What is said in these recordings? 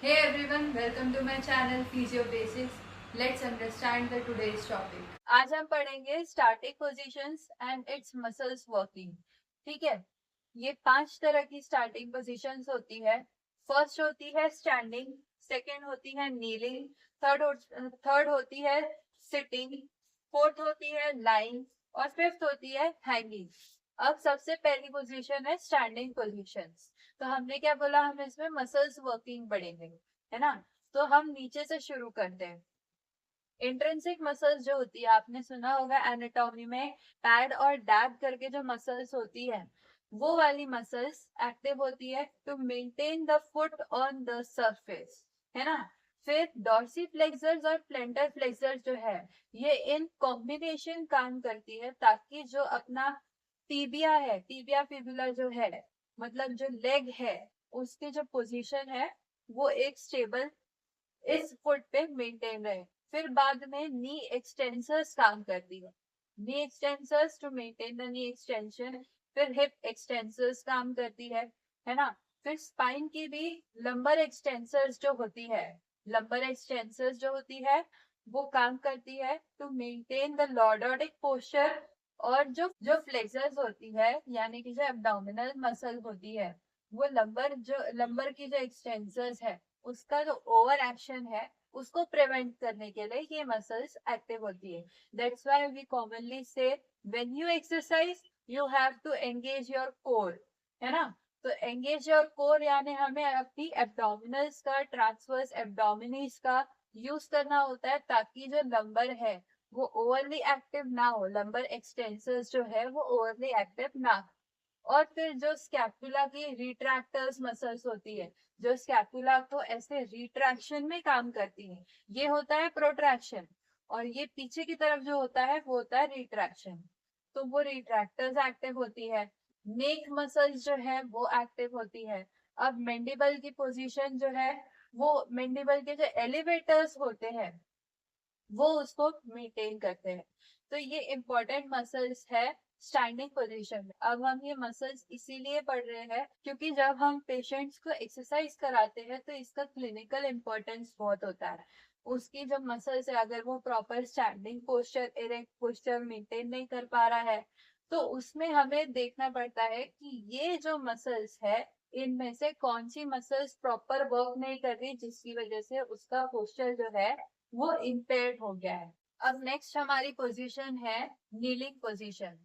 Hey everyone, welcome to my channel Physio Basics. Let's understand the today's topic. आज हम पढ़ेंगे static positions and it's muscles working. ठीक है, ये 5 तरह की स्टार्टिंग पोजीशंस होती है। फर्स्ट होती है स्टैंडिंग, सेकंड होती है नीलिंग, थर्ड होती है सिटिंग, फोर्थ होती है लाइंग और फिफ्थ होती है हैंगिंग। अब सबसे पहली पोजीशन है स्टैंडिंग पोजीशंस। तो हमने क्या बोला, हम इसमें मसल्स वर्किंग पढ़ेंगे, है ना। तो हम नीचे से शुरू करते हैं। इंट्रिंसिक मसल्स जो होती है, आपने सुना होगा एनाटॉमी में पैड और डैब करके जो मसल्स होती है, वो वाली मसल्स एक्टिव होती है to maintain the foot on the surface, है ना। फिर डॉर्सीफ्लेक्सर्स और प्लेंटर फ्लेक्सर्स जो है, ये इन कॉम्बिनेशन काम करती है ताकि जो अपना टीबिया है, टीबिया फिबुला जो है, मतलब जो लेग है, उसकी जो पोजीशन है वो एक स्टेबल इस फुट पे मेंटेन रहे। फिर बाद में नी एक्सटेंसर्स काम करती है, knee extensors to maintain the knee extension. फिर हिप एक्सटेंसर्स काम करती है ना। फिर स्पाइन की भी लंबर एक्सटेंसर्स जो होती है, लंबर एक्सटेंसर्स जो होती है वो काम करती है to maintain the lordotic posture. और जो जो फ्लेक्सर्स होती है, यानी कि जो एब्डोमिनल मसल होती है, वो लंबर की जो एक्सटेंसर्स है, उसका जो ओवर एक्शन है उसको प्रिवेंट करने के लिए ये मसल्स एक्टिव होती है। That's why we commonly say when you exercise you have to engage your core, है ना। तो एंगेज योर कोर यानी हमें अपनी एब्डोमिनल्स का, ट्रांसवर्स एब्डोमिनीज का यूज करना होता है ताकि जो लंबर है वो ओवरली एक्टिव ना हो, लंबर एक्सटेंसर्स जो है वो ओवरली एक्टिव ना हो। और फिर जो स्कैपुला की रिट्रैक्टर्स मसल्स होती है, जो स्कैपुला को ऐसे रिट्रैक्शन में काम करती है, ये होता है प्रोट्रैक्शन। और ये पीछे की तरफ जो होता है वो होता है रिट्रैक्शन। तो वो रिट्रैक्टर्स एक्टिव होती है। नेक मसल्स जो है वो एक्टिव होती है। अब मेंडिबल की पोजीशन जो है, वो मेंडिबल के जो एलिवेटर्स होते हैं वो उसको मेंटेन करते हैं। तो ये इंपॉर्टेंट मसल्स है स्टैंडिंग पोजीशन में। अब हम ये मसल्स इसीलिए पढ़ रहे हैं क्योंकि जब हम पेशेंट्स को एक्सरसाइज कराते हैं तो इसका क्लिनिकल इंपॉर्टेंस बहुत होता है। उसकी जो मसल्स है, अगर वो proper standing posture, erect posture maintain नहीं कर पा रहा है, तो उसमें हमें देखना पड़ता है कि ये जो मसल्स है, इनमें से कौन सी मसल्स प्रॉपर वर्क नहीं कर रही, जिसकी वजह से उसका पोस्चर जो है वो इम्पेयर्ड हो गया है। अब नेक्स्ट हमारी पोजीशन है नीलिंग पोजीशन।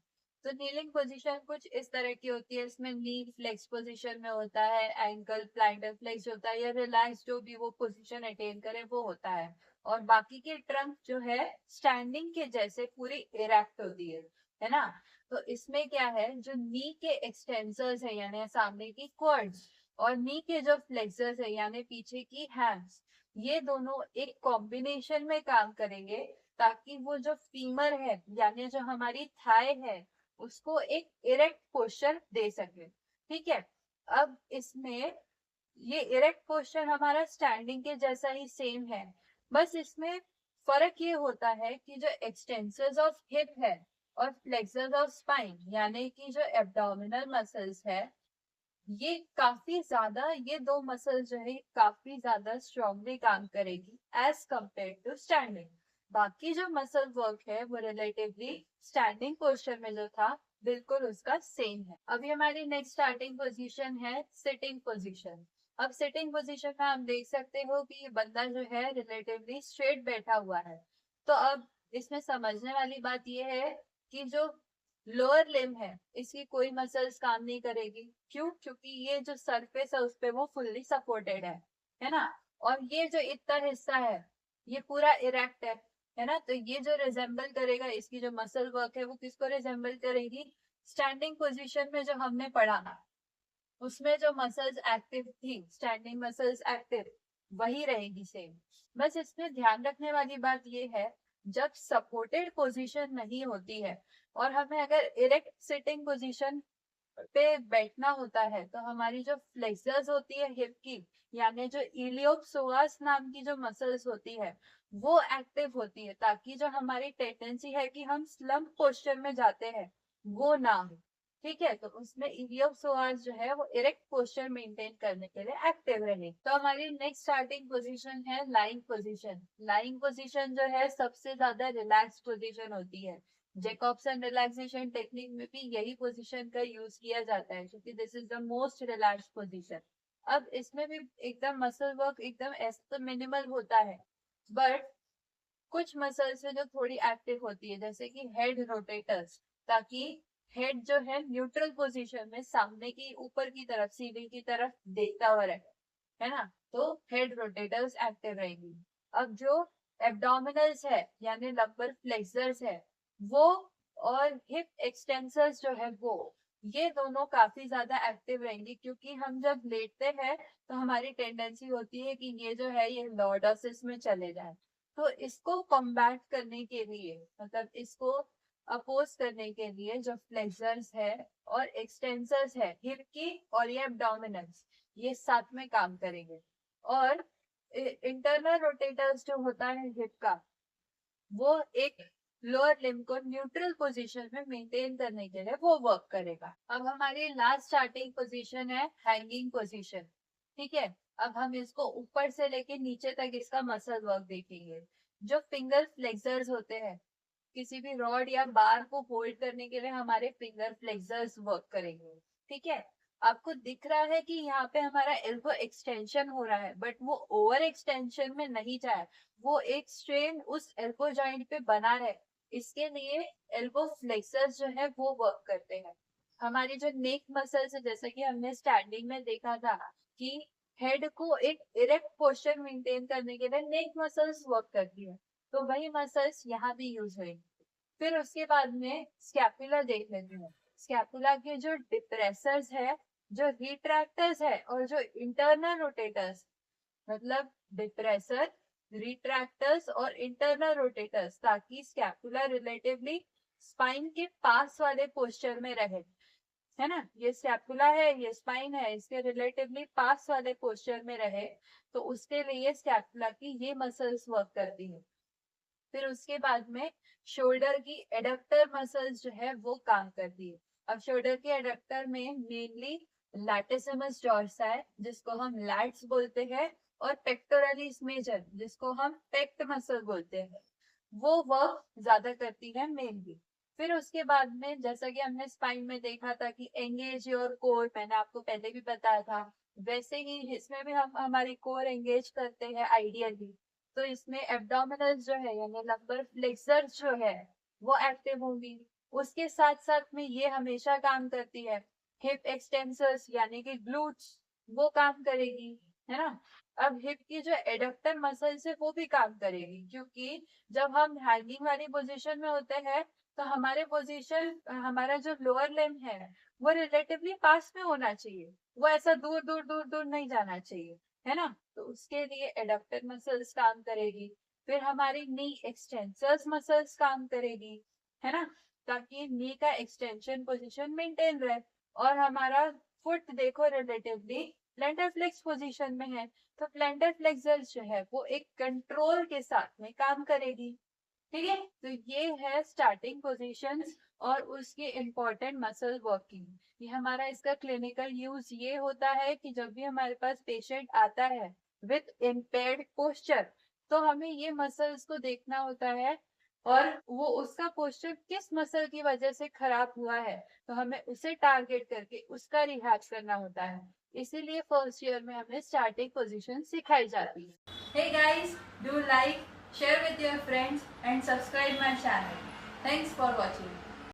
तो नीलिंग पोजीशन कुछ इस तरह की होती है। इसमें नी फ्लेक्स पोजीशन में होता है, एंकल प्लांटर फ्लेक्स होता है, या रिलैक्स जो भी वो पोजीशन अटेन करे वो होता है। और बाकी के ट्रंक जो है स्टैंडिंग के जैसे पूरी इरेक्ट होती है ना। तो इसमें क्या है, जो नी के एक्सटेंसर्स है यानी सामने की क्वाड्स, और नी के जो फ्लेक्सर्स है यानी पीछे की हैंड्स, ये दोनों एक कॉम्बिनेशन में काम करेंगे ताकि वो जो फीमर है यानी जो हमारी थाई है उसको एक इरेक्ट पोस्चर दे सके। ठीक है। अब इसमें ये इरेक्ट पोस्चर हमारा स्टैंडिंग के जैसा ही सेम है, बस इसमें फर्क ये होता है कि जो एक्सटेंसर्स ऑफ हिप है और फ्लेक्सर्स ऑफ स्पाइन यानी कि जो एब्डोमिनल मसल्स है, ये काफी ज्यादा, ये दो मसल जो है काफी ज्यादा स्ट्रांगली काम करेगी एज कंपेयर टू स्टैंडिंग। बाकी जो मसल वर्क है वो रिलेटिवली स्टैंडिंग पोस्चर में जो था बिल्कुल उसका सेम है। अभी हमारी नेक्स्ट स्टार्टिंग पोजीशन है सिटिंग पोजीशन। अब सिटिंग पोजीशन में हम देख सकते हो कि ये बंदा जो है रिलेटिवली स्ट्रेट बैठा हुआ है। तो अब इसमें समझने वाली बात ये है कि जो लोअर लिम्ब है इसकी कोई मसल्स काम नहीं करेगी। क्यों? क्योंकि ये जो सरफेस है उस पे वो फुल्ली सपोर्टेड है ना। और ये जो इतना हिस्सा है ये पूरा इरेक्ट है ना। तो ये जो रिजेंबल करेगा, इसकी जो मसल वर्क है वो किसको रिजेंबल करेगी? स्टैंडिंग पोजीशन में जो हमने पढ़ा उसमें जो मसल्स एक्टिव थी, स्टैंडिंग मसल्स एक्टिव, वही रहेगी सेम। बस इसमें ध्यान रखने वाली बात ये है, जब सपोर्टेड पोजीशन नहीं होती है और हमें अगर इरेक्ट सिटिंग पोजीशन पे बैठना होता है, तो हमारी जो फ्लेक्सर्स होती है हिप की, यानी जो इलियोपसोआस नाम की जो मसल्स होती है वो एक्टिव होती है ताकि जो हमारी टेंडेंसी है कि हम स्लम्प पोस्चर में जाते हैं वो ना हो। ठीक है, तो उसमें इलियोपसोआस जो है वो इरेक्ट पोस्चर मेंटेन करने के लिए एक्टिव रहे। तो हमारी नेक्स्ट स्टार्टिंग पोजीशन है लाइंग पोजीशन। लाइंग पोजीशन जो है सबसे ज्यादा रिलैक्स पोजीशन होती है। जैकॉब्सन रिलैक्सेशन टेक्निक में भी यही पोजीशन का यूज किया जाता है क्योंकि this is the most relax position. अब इसमें भी एकदम मसल वर्क एकदम ऐसा मिनिमल होता है, बट कुछ मसल्स है जो थोड़ी एक्टिव होती है, जैसे कि हेड रोटेटर्स, ताकि हेड जो है न्यूट्रल पोजीशन में सामने की ऊपर की तरफ सीलिंग की तरफ देखता हुआ रहे, है ना। तो हेड रोटेटर्स एक्टिव रहेंगी। अब जो एब्डोमिनल्स है यानी लंबर फ्लेक्सर्स है वो, और हिप एक्सटेंसर्स जो है वो, ये दोनों काफी ज्यादा एक्टिव रहेंगी क्योंकि हम जब लेटते हैं तो हमारी टेंडेंसी होती है कि ये जो है ये लॉर्डोसिस में चले जाए। तो इसको कॉम्बैट करने के लिए, मतलब इसको अपोज करने के लिए जो फ्लेक्सर्स है और एक्सटेंसर्स है हिप की और ये एब्डोमिनल्स, ये साथ में काम करेंगे। और इंटरनल रोटेटर्स जो होता है हिप का, वो एक लोअर लिम्ब को न्यूट्रल पोजीशन में मेंटेन करने के लिए वो वर्क करेगा। अब हमारी लास्ट स्टार्टिंग पोजीशन है हैंगिंग पोजीशन। ठीक है, अब हम इसको ऊपर से लेके नीचे तक इसका मसल वर्क देखेंगे। जो फिंगर फ्लेक्सर्स होते हैं, किसी भी रॉड या बार को होल्ड करने के लिए हमारे फिंगर फ्लेक्सर्स वर्क करेंगे। ठीक है, आपको दिख रहा है कि यहाँ पे हमारा एल्बो एक्सटेंशन हो रहा है, बट वो ओवर एक्सटेंशन में नहीं जाए, वो एक स्ट्रेन उस एल्बो जॉइंट पे बना रहे, इसके लिए एल्बो फ्लेक्सर्स जो है वो वर्क करते हैं। हमारी जो नेक मसल्स है, जैसा कि हमने स्टैंडिंग में देखा था कि हेड को एक इरेक्ट पोस्चर मेंटेन करने के लिए नेक मसल्स वर्क करती है, तो वही मसल्स यहाँ भी यूज होंगी। फिर उसके बाद में स्कैपुला देख लेते हैं। स्कैपुला के जो डिप्रेसर्स है, जो रिट्रैक्टर्स है और जो इंटरनल रोटेटर्स, मतलब डिप्रेसर, रिट्रैक्टर्स और इंटरनल रोटेटर्स, ताकि स्कैपुला रिलेटिवली स्पाइन के पास वाले पोस्चर में रहे, है ना। ये स्कैपुला है, ये स्पाइन है, इसके रिलेटिवली पास वाले पोस्चर में रहे, तो उसके लिए स्कैपुला की ये मसल्स वर्क करती है। फिर उसके बाद में शोल्डर की एडक्टर मसल्स जो है वो काम करती है। अब शोल्डर के एडक्टर में मेनली लैटिसिमस डोर्साई, जिसको हम लैट्स बोलते हैं, और पेक्टोरलिस मेजर, जिसको हम पेक्ट मसल बोलते हैं, वो वर्क ज्यादा करती है मेनली। फिर उसके बाद में जैसा कि हमने स्पाइन में देखा था कि एंगेज योर कोर, मैंने आपको पहले भी बताया था, वैसे ही इसमें भी हम हमारी कोर एंगेज करते हैं आइडियली। तो इसमें एब्डोमिनल्स जो है यानी लंबर फ्लेक्सर्स जो है वो एक्टिव होंगी। उसके साथ साथ में ये हमेशा काम करती है हिप एक्सटेंसर्स यानी कि ग्लूट्स, वो काम करेगी, है ना। अब हिप की जो एडक्टर मसल्स है वो भी काम करेगी, क्योंकि जब हम हैंगिंग वाली पोजीशन में होते हैं तो हमारे पोजीशन, हमारा जो लोअर लिम्ब है वो रिलेटिवली पास में होना चाहिए, वो ऐसा दूर दूर दूर दूर नहीं जाना चाहिए, है ना। तो उसके लिए एडक्टर मसल्स काम करेगी। फिर हमारी नी एक्सटेंसर्स मसल्स काम करेगी, है ना, ताकि नी का एक्सटेंशन पोजीशन मेंटेन रहे। और हमारा फुट देखो रिलेटिवली प्लैंटर फ्लेक्स पोजीशन में है, तो प्लैंटर फ्लेक्सर्स जो है वो एक कंट्रोल के साथ में काम करेगी। ठीक है, तो ये है स्टार्टिंग पोजीशंस और उसके इम्पोर्टेंट मसल वर्किंग। ये हमारा इसका क्लिनिकल यूज ये होता है कि जब भी हमारे पास पेशेंट आता है विथ इम्पेयर्ड पोस्चर, तो हमें ये मसल्स को देखना होता है और वो उसका पोस्चर किस मसल की वजह से खराब हुआ है, तो हमें उसे टारगेट करके उसका रिहैब करना होता है। इसीलिए फर्स्ट ईयर में हमें स्टार्टिंग पोजीशन सिखाई जाती है। Hey guys, do like, share with your friends and subscribe my channel. Thanks for watching.